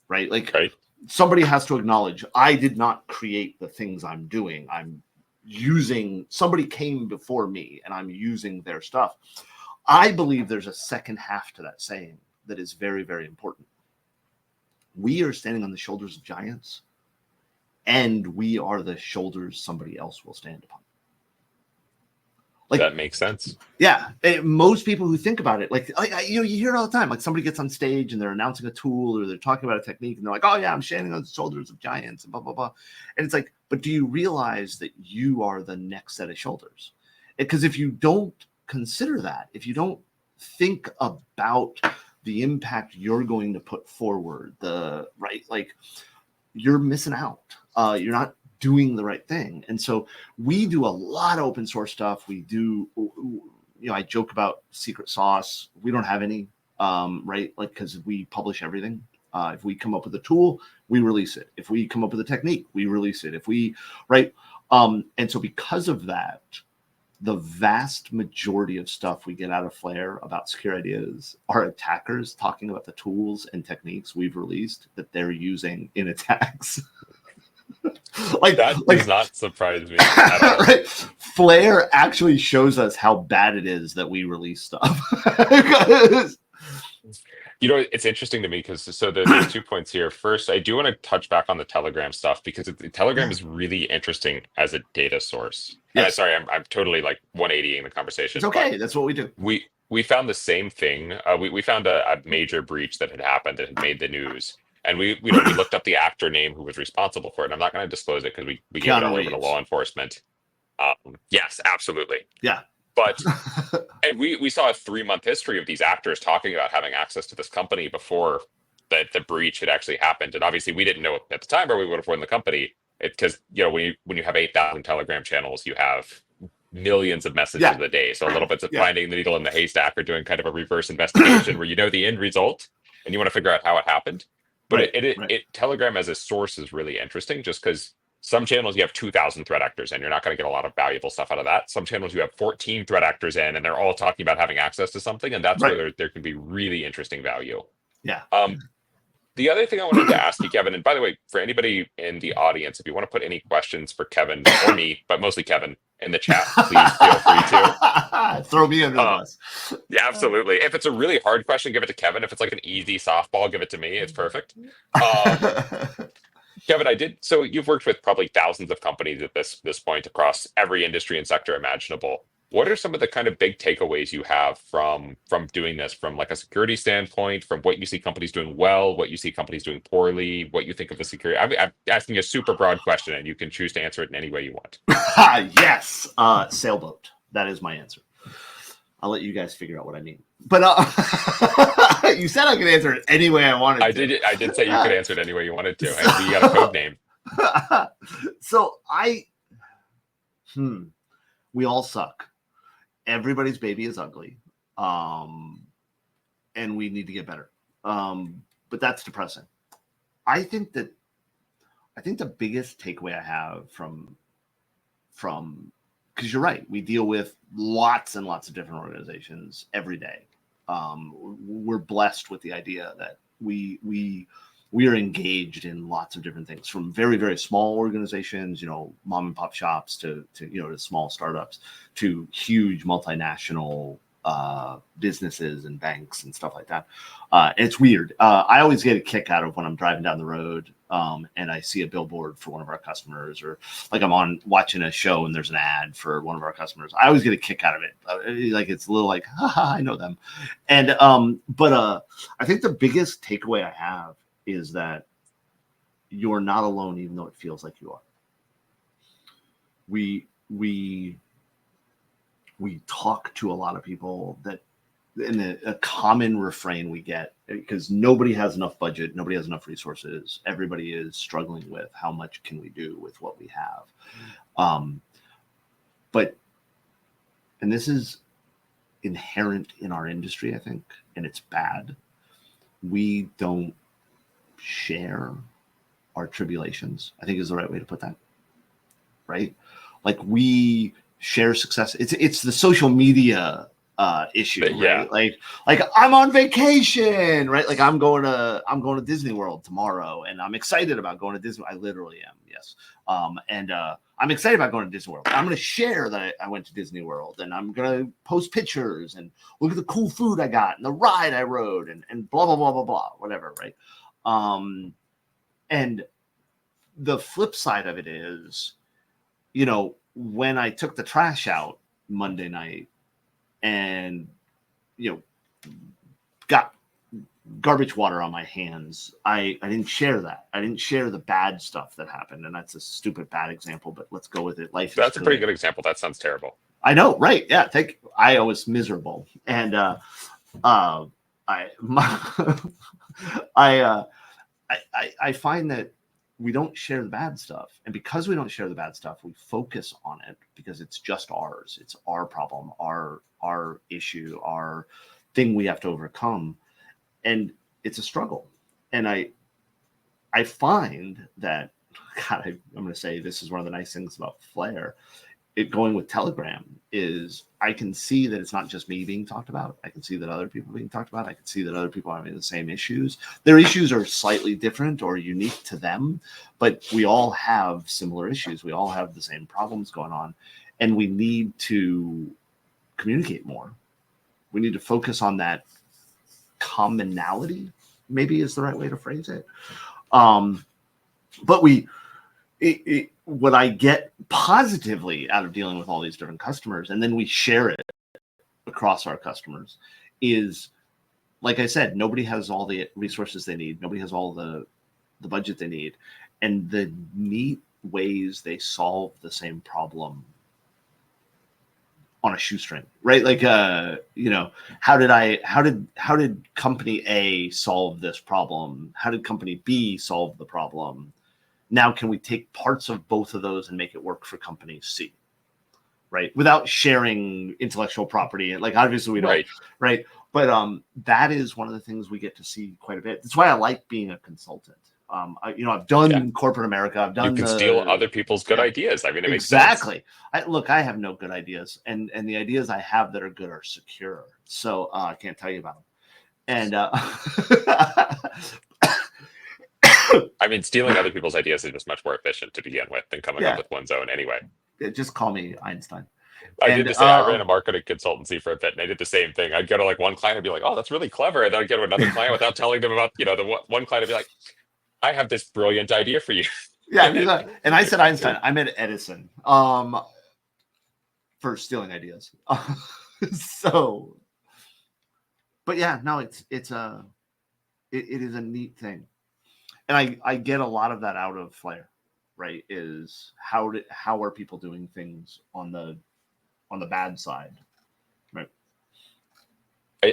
right? Like somebody has to acknowledge, I did not create the things I'm doing. I'm using, somebody came before me and I'm using their stuff. I believe there's a second half to that saying that is very, very important. We are standing on the shoulders of giants, and we are the shoulders somebody else will stand upon. Like, that makes sense. Yeah. Most people who think about it, you hear it all the time. Like somebody gets on stage and they're announcing a tool or they're talking about a technique and they're like, oh yeah, I'm standing on the shoulders of giants and blah, blah, blah. And it's like, but do you realize that you are the next set of shoulders? Because if you don't consider that, if you don't think about the impact you're going to put forward, you're missing out. You're not doing the right thing. And so we do a lot of open source stuff. We do, I joke about secret sauce. We don't have any, right? Like, because we publish everything. If we come up with a tool, we release it. If we come up with a technique, we release it. And so because of that, the vast majority of stuff we get out of Flare about SecureIdeas are attackers talking about the tools and techniques we've released that they're using in attacks. That does not surprise me at all. Right? Flare actually shows us how bad it is that we release stuff. It's interesting to me because there's 2 points here. First, I do want to touch back on the Telegram stuff because Telegram is really interesting as a data source. Yes. Sorry, I'm totally like 180ing the conversation. It's okay. That's what we do. We found the same thing. We found a major breach that had happened that had made the news. And we looked up the actor name who was responsible for it. And I'm not going to disclose it because we gave it all over to law enforcement. Yes, absolutely. Yeah. But and we saw a 3-month history of these actors talking about having access to this company before the breach had actually happened. And obviously we didn't know it at the time, or we would have won the company. Because when you have 8,000 Telegram channels, you have millions of messages a day. So a little bit's of finding the needle in the haystack or doing kind of a reverse investigation where you know the end result and you want to figure out how it happened. But Telegram as a source is really interesting just because some channels you have 2,000 threat actors in. You're not going to get a lot of valuable stuff out of that. Some channels you have 14 threat actors in and they're all talking about having access to something. And that's where there can be really interesting value. Yeah. The other thing I wanted to ask you, Kevin, and by the way, for anybody in the audience, if you want to put any questions for Kevin or me, but mostly Kevin, in the chat, please feel free to. Throw me under the bus. Yeah, absolutely. If it's a really hard question, give it to Kevin. If it's like an easy softball, give it to me. It's perfect. Kevin, so you've worked with probably thousands of companies at this point across every industry and sector imaginable. What are some of the kind of big takeaways you have from doing this, from like a security standpoint, from what you see companies doing well, what you see companies doing poorly, what you think of the security? I'm asking a super broad question, and you can choose to answer it in any way you want. Yes, sailboat. That is my answer. I'll let you guys figure out what I mean. But you said I could answer it any way I wanted to. I did say you could answer it any way you wanted to. And you got a code name. So we all suck. Everybody's baby is ugly. And we need to get better. But that's depressing. I think the biggest takeaway I have from because you're right, we deal with lots and lots of different organizations every day. We're blessed with the idea that we we are engaged in lots of different things, from very, very small organizations, mom and pop shops, to to small startups, to huge multinational businesses and banks and stuff like that. It's weird. I always get a kick out of when I'm driving down the road and I see a billboard for one of our customers, or like I'm on watching a show and there's an ad for one of our customers. I always get a kick out of it. Like it's a little like, haha, I know them. And but I think the biggest takeaway I have is that you're not alone, even though it feels like you are. We talk to a lot of people that, and a common refrain we get, because nobody has enough budget, nobody has enough resources, everybody is struggling with how much can we do with what we have. But, and this is inherent in our industry, I think, and it's bad. We don't share our tribulations, I think is the right way to put that. Right? Like we share success. It's the social media issue, right? Yeah. Like I'm on vacation, right? Like I'm going to Disney World tomorrow, and I'm excited about going to Disney. I literally am, yes. And I'm excited about going to Disney World. I'm going to share that I went to Disney World, and I'm going to post pictures and look at the cool food I got and the ride I rode, and blah blah blah blah blah, whatever, right? And the flip side of it is, when I took the trash out Monday night and, got garbage water on my hands, I didn't share that. I didn't share the bad stuff that happened. And that's a stupid bad example, but let's go with it. Life That's is a pretty good example. That sounds terrible. I know, right? Yeah, I was miserable. And I find that we don't share the bad stuff. And because we don't share the bad stuff, we focus on it because it's just ours. It's our problem, our issue, our thing we have to overcome. And it's a struggle. And I find that, God, I'm going to say this is one of the nice things about Flare. Going with Telegram is I can see that it's not just me being talked about. I can see that other people are being talked about. I can see that other people are having the same issues. Their issues are slightly different or unique to them, but we all have similar issues. We all have the same problems going on, and we need to communicate more. We need to focus on that commonality, maybe is the right way to phrase it. But what I get positively out of dealing with all these different customers, and then we share it across our customers, is, like I said, nobody has all the resources they need. Nobody has all the budget they need. And the neat ways they solve the same problem on a shoestring, right? Like, how did company A solve this problem? How did company B solve the problem? Now, can we take parts of both of those and make it work for company C, right? Without sharing intellectual property. Like, obviously we don't, right? But that is one of the things we get to see quite a bit. That's why I like being a consultant. I've done corporate America. I've done. You can steal other people's good ideas. I mean, it makes sense. Exactly. I have no good ideas, and the ideas I have that are good are secure. So I can't tell you about them. And I mean, stealing other people's ideas is just much more efficient to begin with than coming up with one's own anyway. Just call me Einstein. I did the same. I ran a marketing consultancy for a bit, and I did the same thing. I'd go to like one client and be like, "Oh, that's really clever," and then I'd go to another client without telling them about, the one client would be like, "I have this brilliant idea for you." Yeah, and I said Einstein. I meant Edison. For stealing ideas. So, but yeah, no, it is a neat thing. And I get a lot of that out of Flare, right? Is how are people doing things on the bad side, right?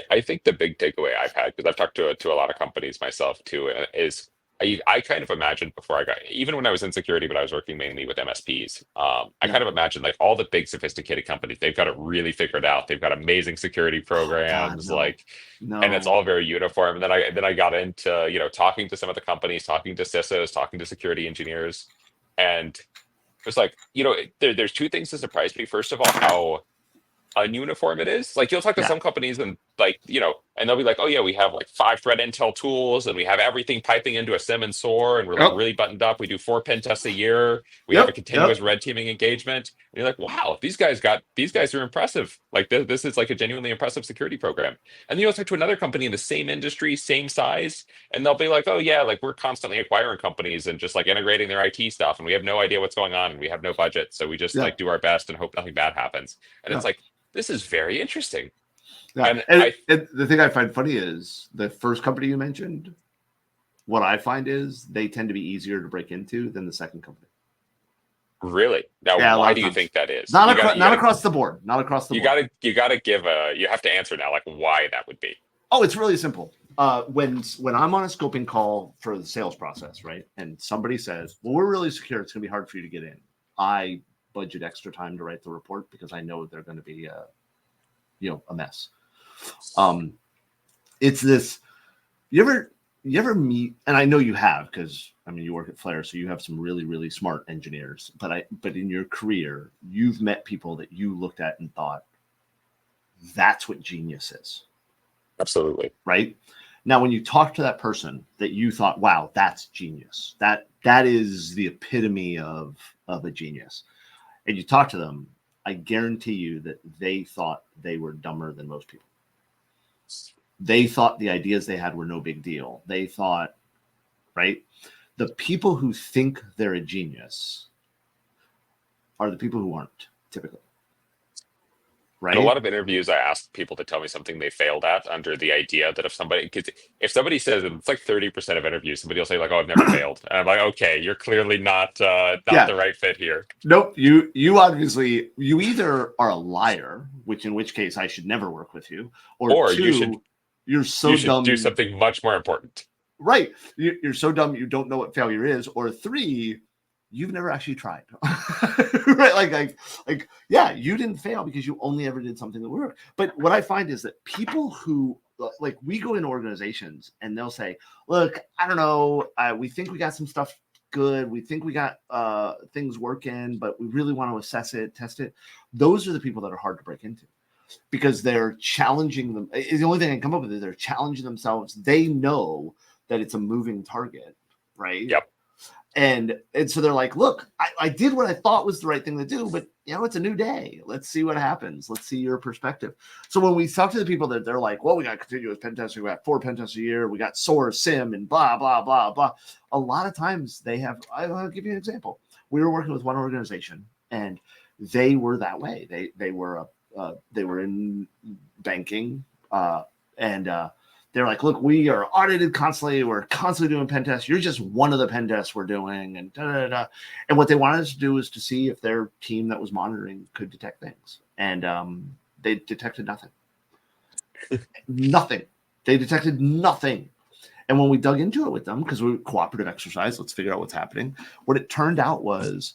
I think the big takeaway I've had, because I've talked to a lot of companies myself too, is I kind of imagined before even when I was in security, but I was working mainly with MSPs. I kind of imagined like all the big sophisticated companies, they've got it really figured out. They've got amazing security programs, and it's all very uniform. And then I got into, talking to some of the companies, talking to CISOs, talking to security engineers, and it was like, there's two things that surprised me. First of all, how ununiform it is. Like you'll talk to some companies and like, and they'll be like, oh yeah, we have like 5 threat intel tools, and we have everything piping into a SIM and SOAR, and we're like Yep. really buttoned up. We do 4 pen tests a year. We have a Yep. continuous Yep. red teaming engagement. And you're like, wow, these guys are impressive. Like this is like a genuinely impressive security program. And then you'll talk to another company in the same industry, same size, and they'll be like, oh yeah, like we're constantly acquiring companies and just like integrating their IT stuff, and we have no idea what's going on, and we have no budget, so we just Yeah. like do our best and hope nothing bad happens. And Yeah. it's like, this is very interesting. Yeah. And And the thing I find funny is the first company you mentioned, what I find is they tend to be easier to break into than the second company. really, now, Yeah, a lot why of do you times. think that is? Not across the board. Not across the board. You have to answer now, like why that would be. Oh, it's really simple. When I'm on a scoping call for the sales process, right, and somebody says, "Well, we're really secure. It's going to be hard for you to get in." I budget extra time to write the report because I know they're going to be, a mess. It's this. You ever meet? And I know you have, because I mean you work at Flare, so you have some really really smart engineers. But in your career, you've met people that you looked at and thought, "That's what genius is." Absolutely. Right? Now, when you talk to that person that you thought, wow, that's genius. That is the epitome of a genius. And you talk to them, I guarantee you that they thought they were dumber than most people. They thought the ideas they had were no big deal. They thought, right? The people who think they're a genius are the people who aren't, typically. Right? In a lot of interviews, I ask people to tell me something they failed at, under the idea that if somebody says, and it's like 30% of interviews, somebody will say like, "Oh, I've never failed," and I'm like, "Okay, you're clearly not the right fit here." Nope. You obviously, you either are a liar, in which case I should never work with you, or two, you're so dumb. Do something much more important. Right. You're so dumb you don't know what failure is, or three, you've never actually tried. Right? Like, yeah, you didn't fail because you only ever did something that worked. But what I find is that people who, like, we go into organizations and they'll say, look, I don't know, we think we got some stuff good. We think we got things working, but we really want to assess it, test it. Those are the people that are hard to break into because they're challenging them. The only thing I can come up with is they're challenging themselves. They know that it's a moving target, right? Yep. And so they're like, look, I did what I thought was the right thing to do, but it's a new day. Let's see what happens. Let's see your perspective. So when we talk to the people that they're like, well, we got continuous pen testing, we got 4 pen tests a year, we got SOAR, SIM, and blah, blah, blah, blah. A lot of times they have, I'll give you an example. We were working with one organization and they were that way. They were in banking and they're like, look, we are audited constantly. We're constantly doing pen tests. You're just one of the pen tests we're doing. And And what they wanted us to do is to see if their team that was monitoring could detect things. And they detected nothing. Nothing. They detected nothing. And when we dug into it with them, because we were cooperative exercise, let's figure out what's happening. What it turned out was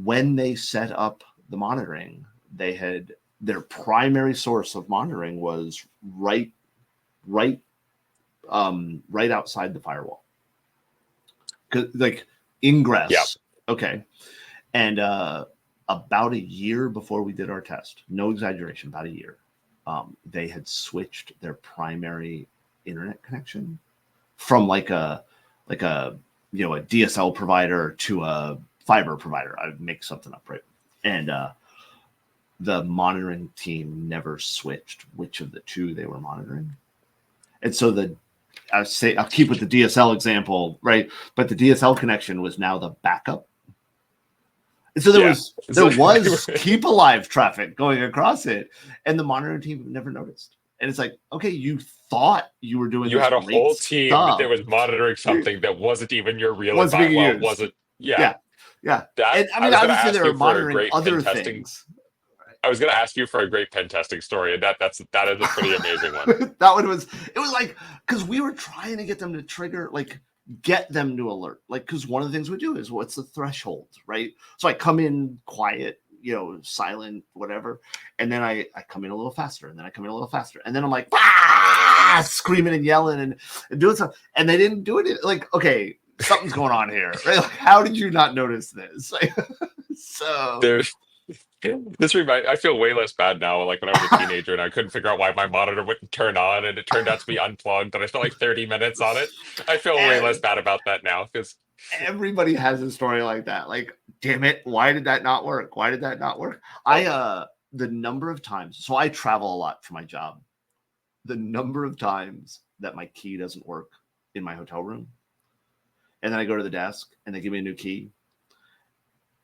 when they set up the monitoring, they had their primary source of monitoring was right outside the firewall, like ingress. Yeah. Okay. And about a year before we did our test, no exaggeration, about a year, they had switched their primary internet connection from like a DSL provider to a fiber provider. I would make something up, right? And the monitoring team never switched which of the two they were monitoring. And so I'll keep with the DSL example, right? But the DSL connection was now the backup. And so there was keep alive traffic going across it, and the monitoring team never noticed. And it's like, okay, you thought you were doing. You had a whole team that was monitoring something that wasn't even your real environment. Well, wasn't. Yeah. And I mean, obviously they were monitoring other things. I was going to ask you for a great pen testing story, and that is a pretty amazing one. That one was like, because we were trying to get them to trigger, like get them to alert, like, because one of the things we do is what's the threshold, right? So I come in quiet, silent, whatever, and then I come in a little faster, and then I come in a little faster, and then I'm like, screaming and yelling and doing stuff, and they didn't do it. Like, okay, something's going on here, right? Like, how did you not notice this? So I feel way less bad now. Like when I was a teenager and I couldn't figure out why my monitor wouldn't turn on, and it turned out to be unplugged, and I spent like 30 minutes on it. I feel way less And bad about that now because everybody has a story like that. Like, damn it, why did that not work? Why did that not work? well, The number of times, so I travel a lot for my job. The number of times that my key doesn't work in my hotel room, and then I go to the desk and they give me a new key,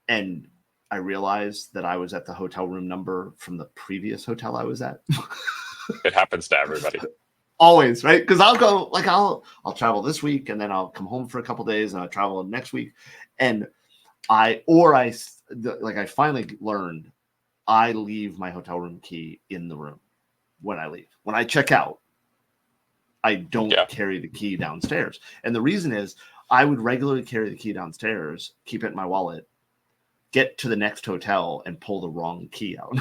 and I realize that I was at the hotel room number from the previous hotel I was at. it happens to everybody. Always, right? Because I'll go, like, I'll travel this week and then I'll come home for a couple days and I'll travel next week. And I finally learned I leave my hotel room key in the room when I leave. When I check out, I don't Yeah. carry the key downstairs. And the reason is I would regularly carry the key downstairs, keep it in my wallet, get to the next hotel and pull the wrong key out.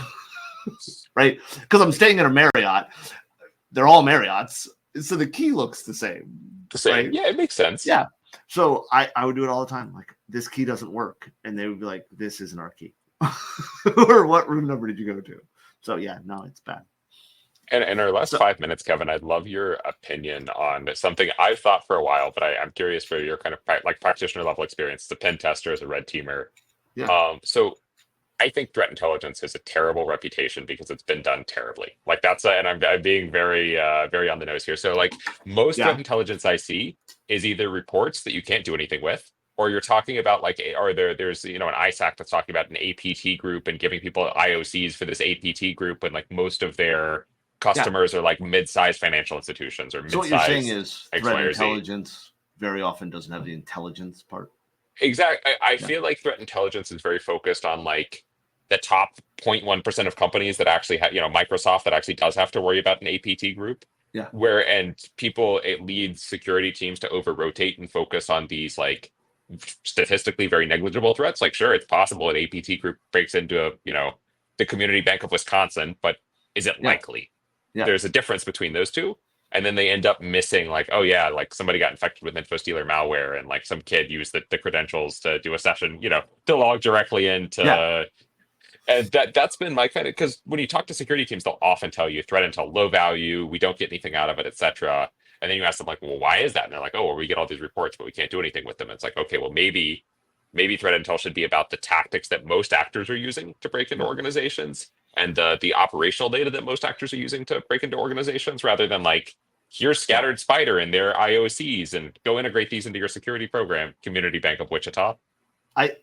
Right? Because I'm staying at a Marriott. They're all Marriotts. So the key looks the same. The same. Right? Yeah, it makes sense. Yeah. So I would do it all the time. Like, this key doesn't work. And they would be like, this isn't our key. Or what room number did you go to? So yeah, no, it's bad. And in our last So 5 minutes, Kevin, I'd love your opinion on something I've thought for a while, but I'm curious for your kind of like practitioner level experience, the pen tester as a red teamer. yeah. So I think threat intelligence has a terrible reputation because it's been done terribly. Like and I'm being very, very on the nose here. So like most threat Yeah. intelligence I see is either reports that you can't do anything with, or you're talking about like, or there's an ISAC that's talking about an APT group and giving people IOCs for this APT group, and like most of their Yeah. customers are like mid-sized financial institutions or So what you're saying mid-sized is X, threat Y, or Z. intelligence very often doesn't have the intelligence part. Exactly. I Yeah. feel like threat intelligence is very focused on like the top 0.1% of companies that actually have, Microsoft that actually does have to worry about an APT group. Yeah. It leads security teams to over rotate and focus on these like statistically very negligible threats. Like, sure, it's possible an APT group breaks into the community bank of Wisconsin, but is it Yeah. likely? Yeah. There's a difference between those two. And then they end up missing, like, oh yeah, like somebody got infected with infostealer malware, and like some kid used the credentials to do a session, to log directly Yeah. into. And that's been my kind of, because when you talk to security teams, they'll often tell you threat intel low value, we don't get anything out of it, etc. And then you ask them like, well, why is that? And they're like, oh, well, we get all these reports, but we can't do anything with them. And it's like, okay, well, maybe threat intel should be about the tactics that most actors are using to break into Yeah. organizations, and the operational data that most actors are using to break into organizations, rather than like, here's Yeah. scattered spider and their IOCs and go integrate these into your security program, Community Bank of Wichita.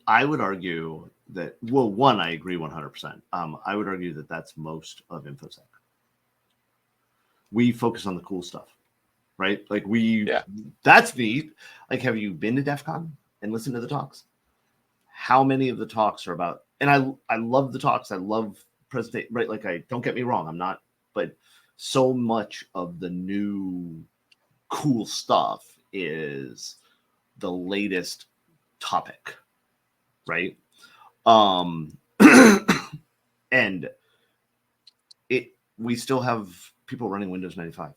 I would argue that, well, one, I agree 100%. I would argue that that's most of InfoSec. We focus on the cool stuff, right? Like Yeah. that's neat. Like, have you been to DEF CON and listened to the talks? How many of the talks are about, and I love the talks. I love presentation, right? Like, don't get me wrong, I'm not, but so much of the new cool stuff is the latest topic, right? And we still have people running Windows 95,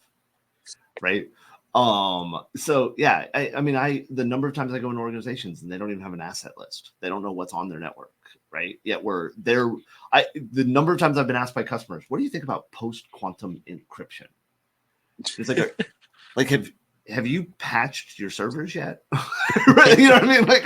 right? So yeah, I mean, the number of times I go into organizations and they don't even have an asset list. They don't know what's on their network, right? Yet the number of times I've been asked by customers, what do you think about post-quantum encryption? It's like, have you patched your servers yet? Right? You know what I mean? Like,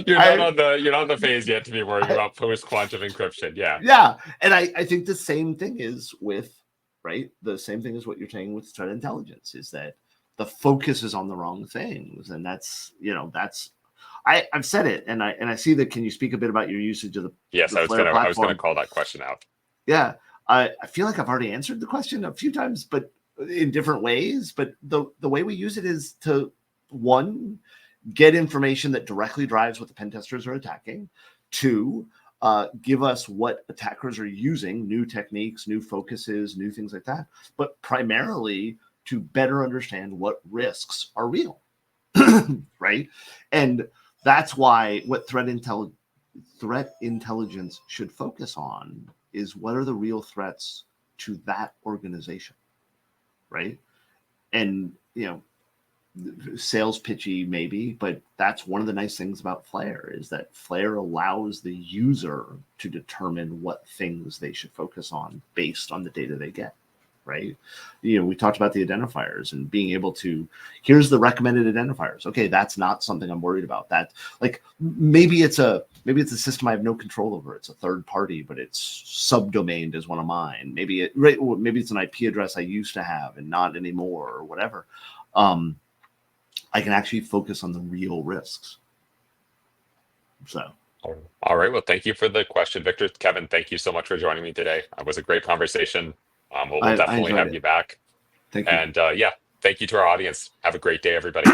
you're not on the phase yet to be worrying about post quantum encryption. Yeah. Yeah. And I think the same thing is with, right? The same thing is what you're saying with threat intelligence, is that the focus is on the wrong things. And I've said it, and I see that. Can you speak a bit about your usage of Yes, the Flare I was gonna platform? call that question out. Yeah. I feel like I've already answered the question a few times, but in different ways. But the way we use it is to, one, get information that directly drives what the pen testers are attacking. Two, give us what attackers are using, new techniques, new focuses, new things like that. But primarily to better understand what risks are real, right? And that's why what threat intelligence should focus on is, what are the real threats to that organization, right? And sales pitchy maybe, but that's one of the nice things about Flare is that Flare allows the user to determine what things they should focus on based on the data they get. Right. We talked about the identifiers and being able to, here's the recommended identifiers. Okay, that's not something I'm worried about. That, like, maybe it's a system I have no control over. It's a third party, but it's subdomained as one of mine. Maybe it's an IP address I used to have and not anymore, or whatever. I can actually focus on the real risks. So. All right. Well, thank you for the question, Victor. Kevin, thank you so much for joining me today. It was a great conversation. We'll I definitely enjoyed have it. you back. Thank you. And yeah, thank you to our audience. Have a great day, everybody.